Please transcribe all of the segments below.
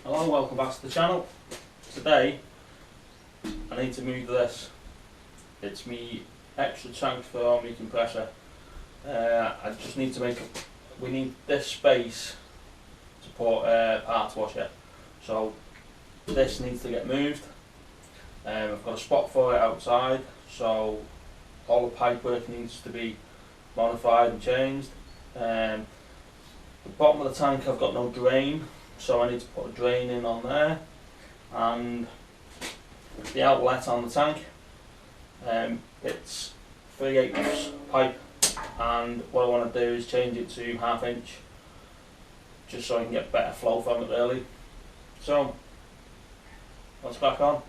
Hello, welcome back to the channel. Today I need to move this. It's me extra tank for my compressor. I just need to we need this space to put parts washer, so this needs to get moved. I've got a spot for it outside, so all the pipework needs to be modified and changed. The bottom of the tank I've got no drain, so I need to put a drain in on there, and the outlet on the tank, it's 3/8 pipe, and what I want to do is change it to 1/2 inch, just so I can get better flow from it really. So let's crack on.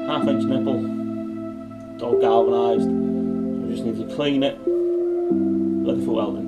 Half-inch nipple, it's all galvanised, so I just need to clean it, ready for welding.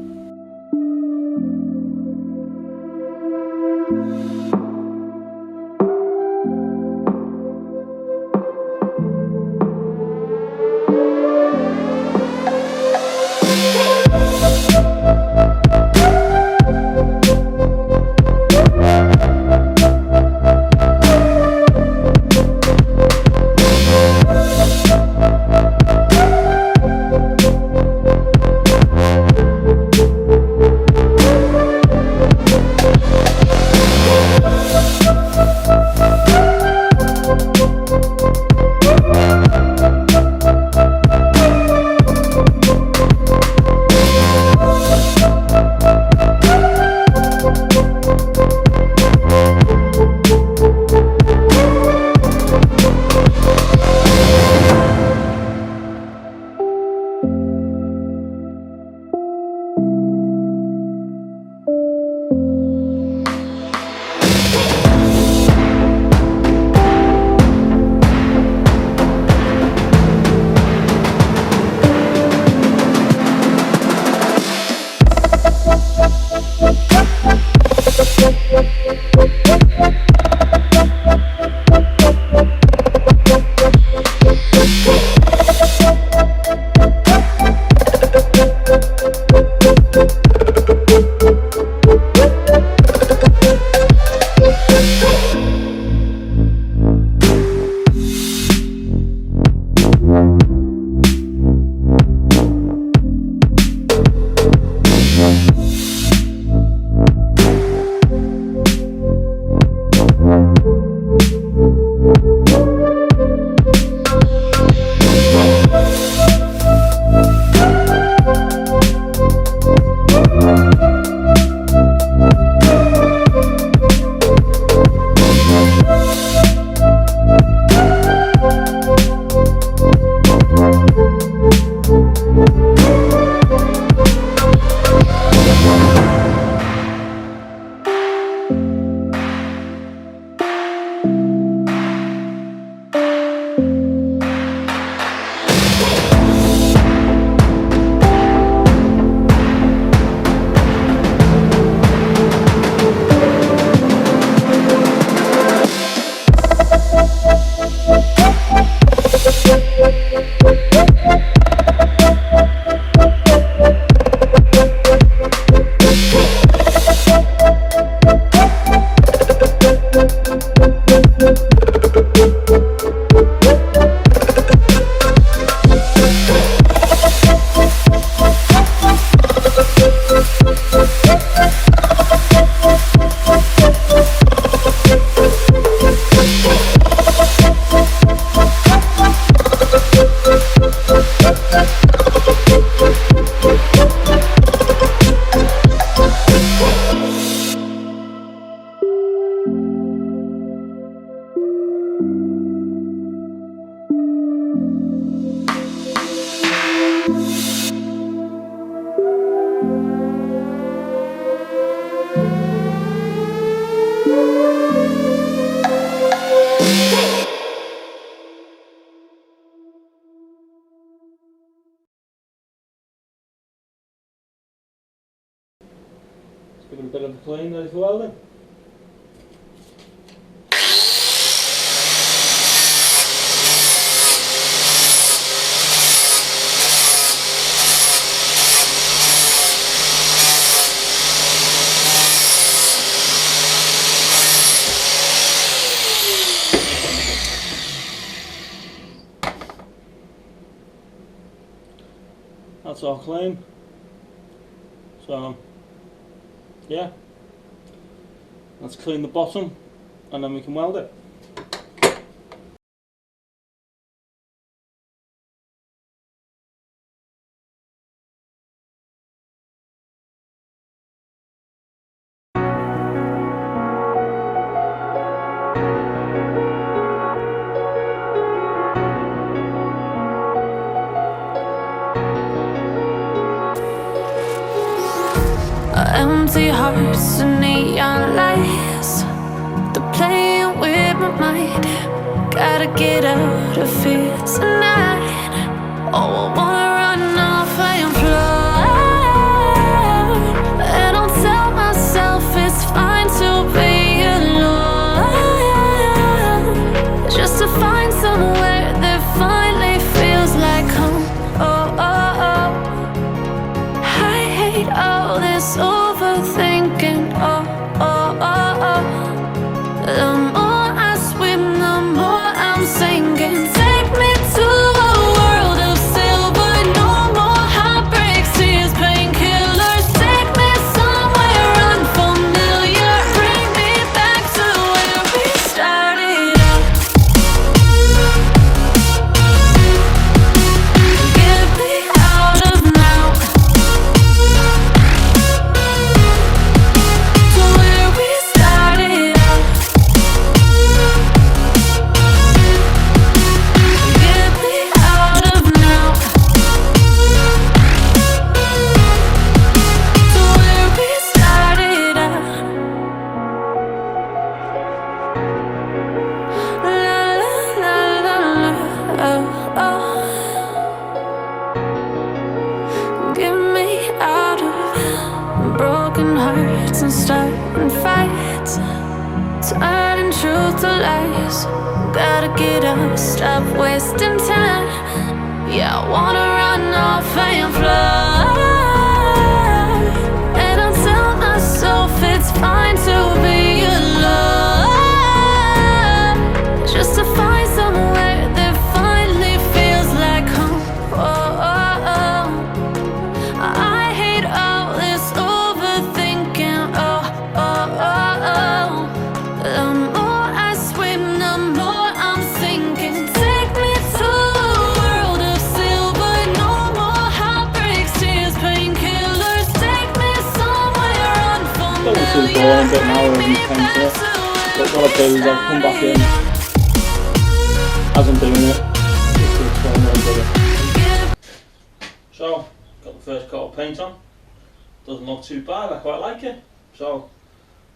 Give it a bit of a clean, ready for welding. That's all clean. So yeah, let's clean the bottom and then we can weld it. Empty hearts and neon lights, they're playing with my mind. Gotta get out of here tonight. Oh, I wanna run off and fly, and I'll tell myself it's fine to be alone, just to find somewhere that finally feels like home. Oh, oh, oh. I hate all this overthinking. Oh, oh, oh, oh. The more I swim, the more I'm sinking. Take me to a world of silver. No more heartbreaks, tears, painkillers. Take me somewhere unfamiliar. Bring me back to where we started out. Get me out of now, to where we started out. Get me out of now, to where we started out. La la la la la, oh, oh. Get me out of broken hearts and starting fights, turning truth to lies. Gotta get up, stop wasting time. Yeah, I wanna run off and fly, and I'll tell myself it's fine to be alone, just to find somewhere that finally feels like home. Oh, oh, oh. I hate all this overthinking. Oh, oh, oh, oh. The more I swim, the more I'm sinking. Take me to a world of silver. No more heartbreaks, tears, painkillers. Take me somewhere Don't want to unfamiliar. go on a bit now, Bring me intense back it. to But where what I do is I'll come back in as I'm doing it, just to explain what I'm doing. So, got the first coat of paint on. Doesn't look too bad, I quite like it. So,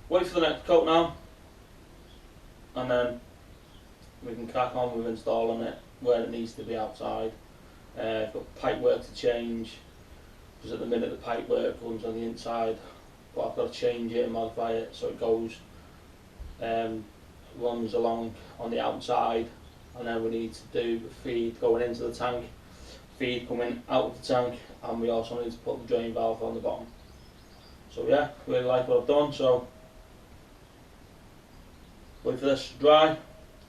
wait for the next coat now, and then we can crack on with installing it where it needs to be outside. I've got pipe work to change, because at the minute the pipe work runs on the inside, but I've got to change it and modify it so it goes, runs along on the outside, and then we need to do the feed going into the tank, feed coming out of the tank, and we also need to put the drain valve on the bottom. So yeah, really like what I've done. So wait for this to dry,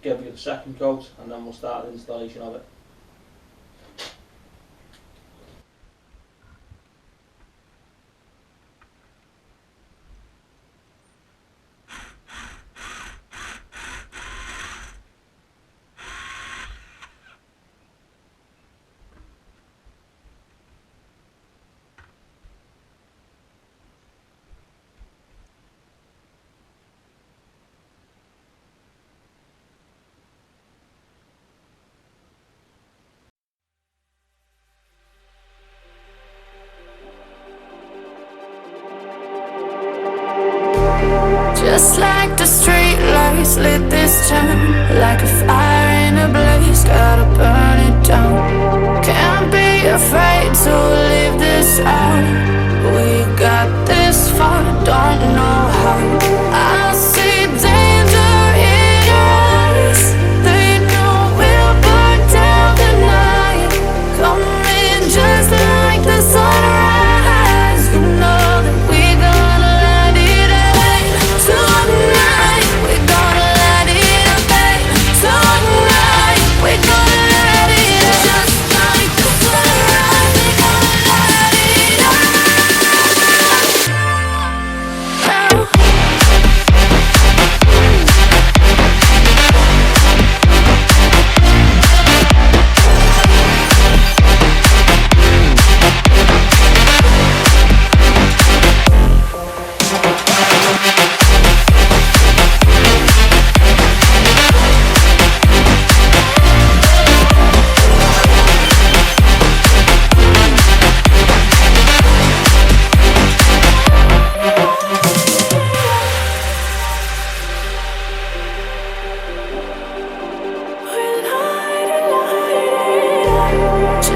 give it a second coat, and then we'll start the installation of it. just like the street lights lit this town, like a fire in a blaze, gotta burn it down. Can't be afraid to leave this out. We got this far, don't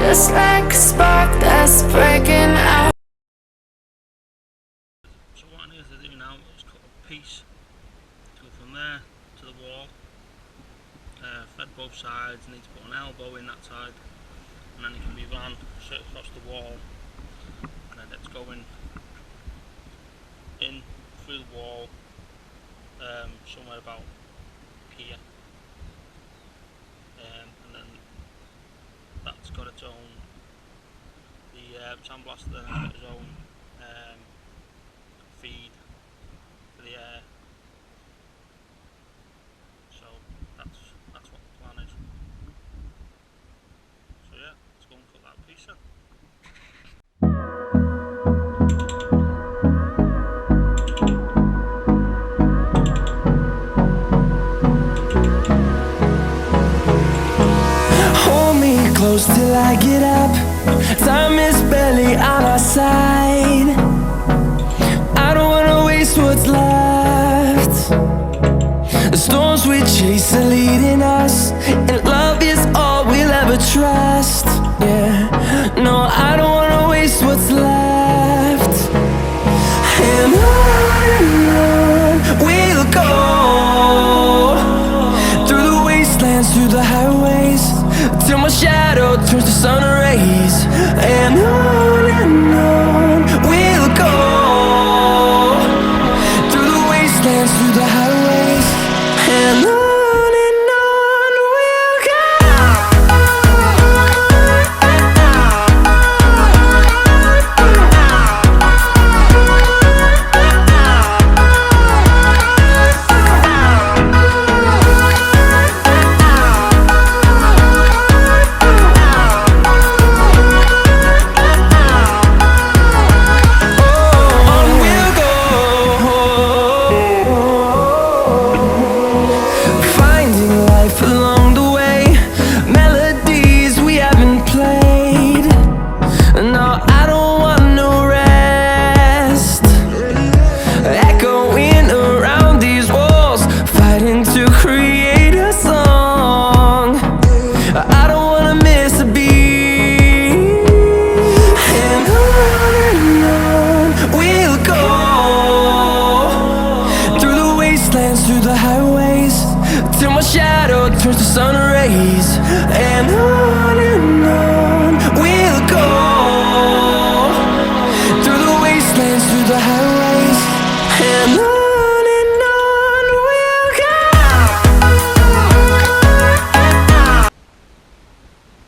just like a spark that's breaking out. So what I need to do now is cut a piece to go from there to the wall. Fed both sides, need to put an elbow in that side, and then it can be ran straight across the wall, and then it's going in through the wall, somewhere about here, and then that's got its own, the sandblaster then has got its own feed for the air, so that's what the plan is. So yeah, let's go and cut that piece then. Hold me close till I get up. Time is barely on our side. I don't wanna waste what's left. The storms we chase are leading us, and love is all we'll ever trust. Yeah, no, I don't wanna waste what's left. And on we'll go, through the wastelands, through the highways, till my shadow turns to sun rays. And on we'll go, through the wastelands, through the highways, and on we'll go. Through the highways, till my shadow turns to sun rays. And on we'll go, through the wastelands, through the highways, and on we'll go.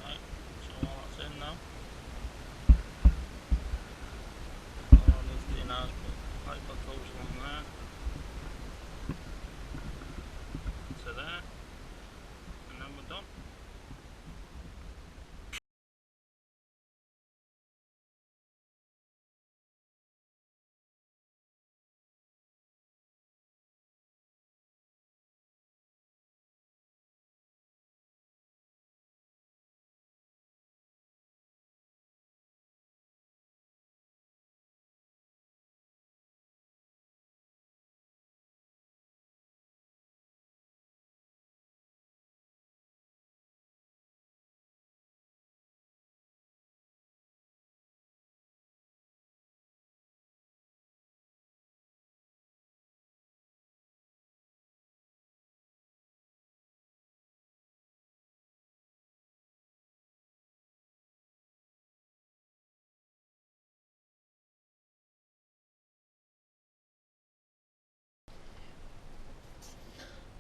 Right, so all that's in now. All I need to do now is put pipe that goes along there to there, and then we're done.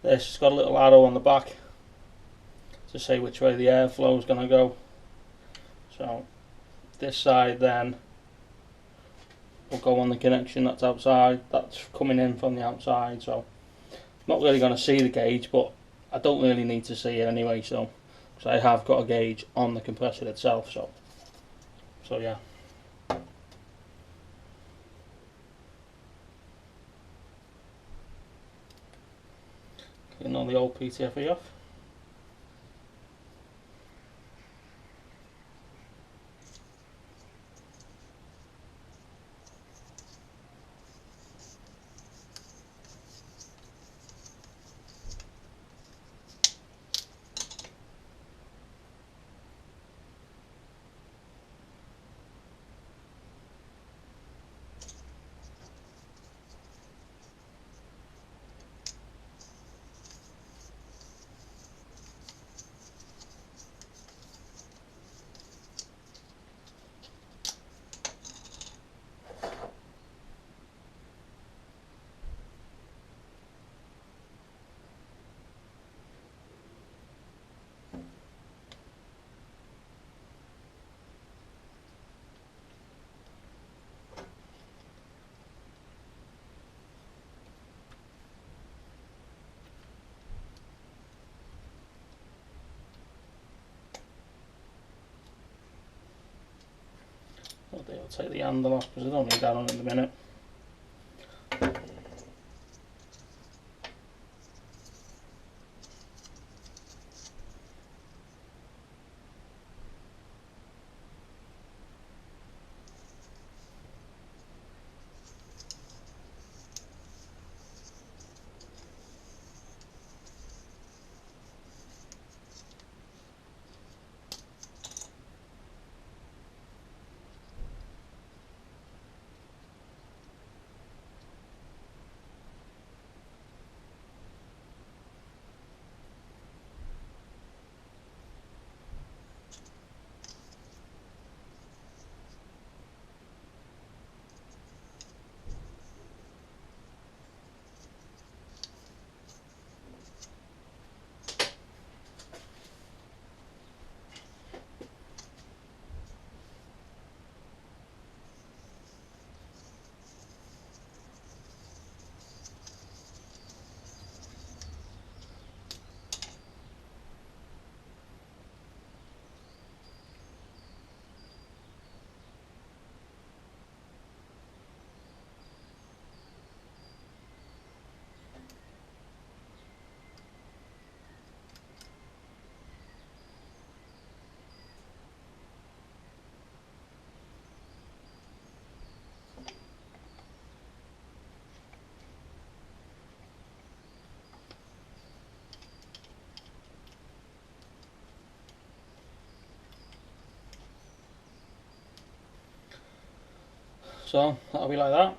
This has got a little arrow on the back to say which way the airflow is going to go. So this side then will go on the connection that's outside, that's coming in from the outside. So I'm not really going to see the gauge, but I don't really need to see it anyway, so because I have got a gauge on the compressor itself. So yeah. Clean all the old PTFE off. take the handle off because I don't need that on in a minute. So that'll be like that.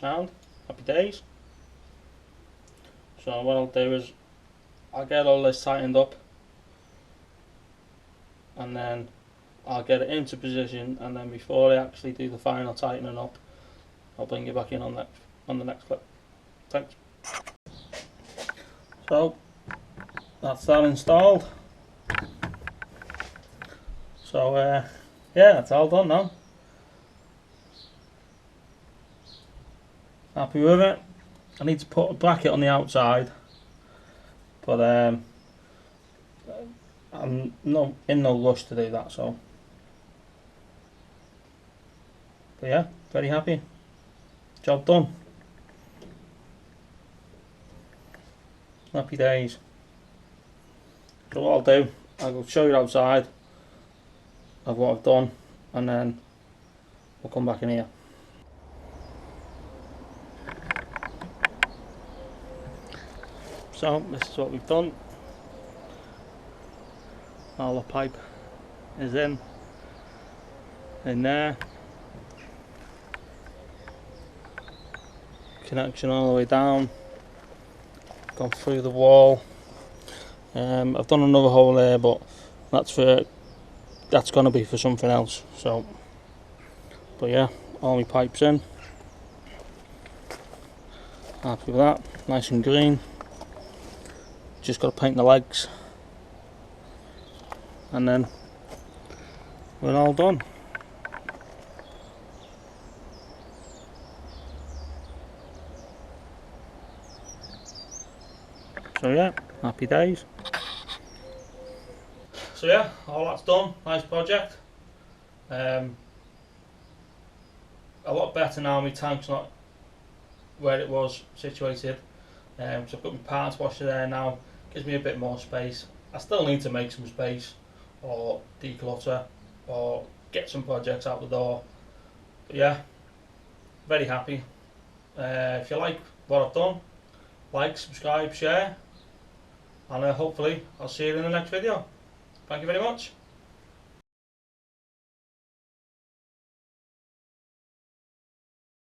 Sound? Happy days. So what I'll do is I'll get all this tightened up and then I'll get it into position, and then before I actually do the final tightening up, I'll bring you back in on the next clip. Thanks. So that's that installed. So yeah, that's all done now. Happy with it. I need to put a bracket on the outside, but I'm in no rush to do that. So, but yeah, very happy. Job done. Happy days. So what I'll do, I'll show you outside of what I've done, and then we'll come back in here. So this is what we've done. All the pipe is in there. Connection all the way down. Gone through the wall. I've done another hole there, but that's going to be for something else. So, but yeah, all my pipes in. Happy with that. Nice and green. Just got to paint the legs, and then we're all done. So yeah, happy days. So yeah, all that's done. Nice project. A lot better now. My tank's not where it was situated. So I've got my parts washer there now. Gives me a bit more space. I still need to make some space, or declutter, or get some projects out the door. But yeah, very happy. If you like what I've done, like, subscribe, share, and hopefully I'll see you in the next video. Thank you very much.